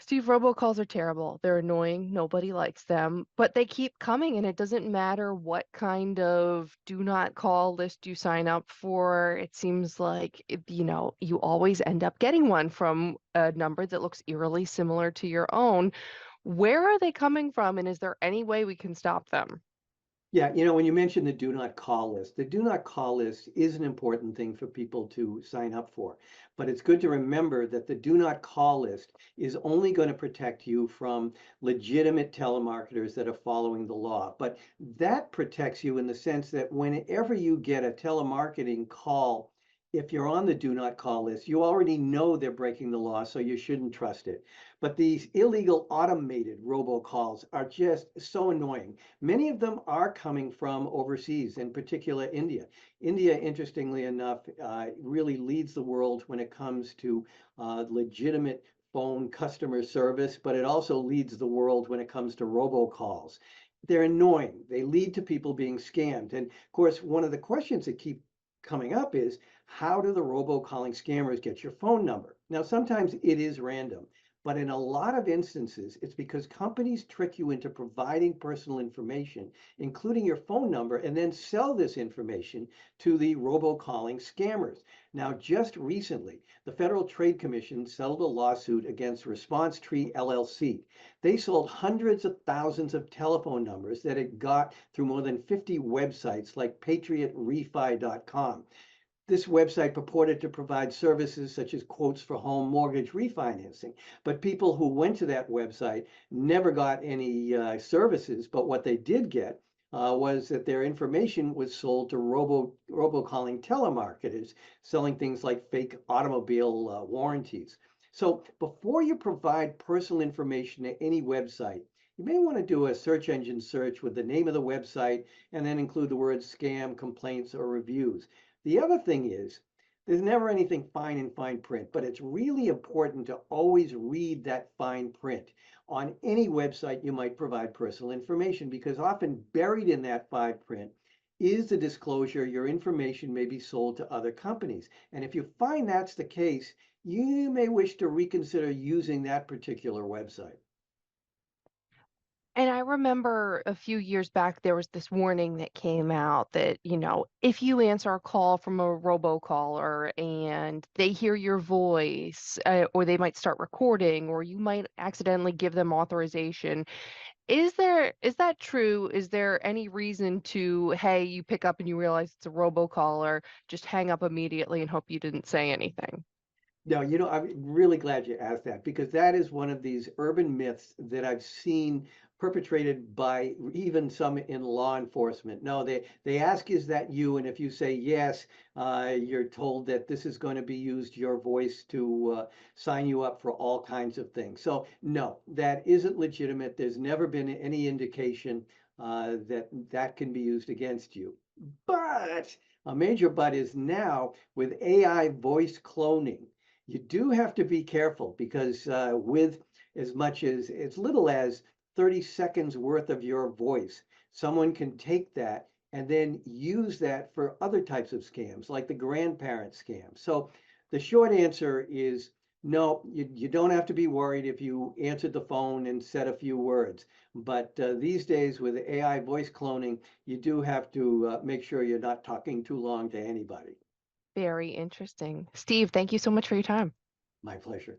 Steve, robocalls are terrible. They're annoying. Nobody likes them, but they keep coming, and it doesn't matter what kind of do not call list you sign up for. It seems like, you always end up getting one from a number that looks eerily similar to your own. Where are they coming from, and is there any way we can stop them? Yeah, when you mentioned the do not call list, the do not call list is an important thing for people to sign up for. But it's good to remember that the do not call list is only going to protect you from legitimate telemarketers that are following the law. But that protects you in the sense that whenever you get a telemarketing call, if you're on the do not call list, you already know they're breaking the law, so you shouldn't trust it. But these illegal automated robocalls are just so annoying. Many of them are coming from overseas, in particular India. India, interestingly enough, really leads the world when it comes to legitimate phone customer service, but it also leads the world when it comes to robocalls. They're annoying. They lead to people being scammed. And of course, one of the questions that keep coming up is, how do the robocalling scammers get your phone number? Now, sometimes it is random. But in a lot of instances, it's because companies trick you into providing personal information, including your phone number, and then sell this information to the robocalling scammers. Now, just recently, the Federal Trade Commission settled a lawsuit against Response Tree LLC. They sold hundreds of thousands of telephone numbers that it got through more than 50 websites like patriotrefi.com. This website purported to provide services such as quotes for home mortgage refinancing, but people who went to that website never got any services. But what they did get was that their information was sold to robocalling telemarketers, selling things like fake automobile warranties. So before you provide personal information to any website, you may want to do a search engine search with the name of the website and then include the words scam, complaints, or reviews. The other thing is, there's never anything fine in fine print, but it's really important to always read that fine print on any website you might provide personal information, because often buried in that fine print is the disclosure your information may be sold to other companies. And if you find that's the case, you may wish to reconsider using that particular website. And I remember a few years back, there was this warning that came out that, if you answer a call from a robocaller and they hear your voice, or they might start recording, or you might accidentally give them authorization. Is that true? Is there any reason to, hey, you pick up and you realize it's a robocaller, just hang up immediately and hope you didn't say anything? No, I'm really glad you asked that, because that is one of these urban myths that I've seen perpetrated by even some in law enforcement. No, they ask, is that you? And if you say yes, you're told that this is going to be used, your voice, to sign you up for all kinds of things. So no, that isn't legitimate. There's never been any indication that that can be used against you. But a major but is now with AI voice cloning. You do have to be careful, because with as little as 30 seconds worth of your voice, someone can take that and then use that for other types of scams, like the grandparent scam. So the short answer is no, you don't have to be worried if you answered the phone and said a few words. But these days with AI voice cloning, you do have to make sure you're not talking too long to anybody. Very interesting. Steve, thank you so much for your time. My pleasure.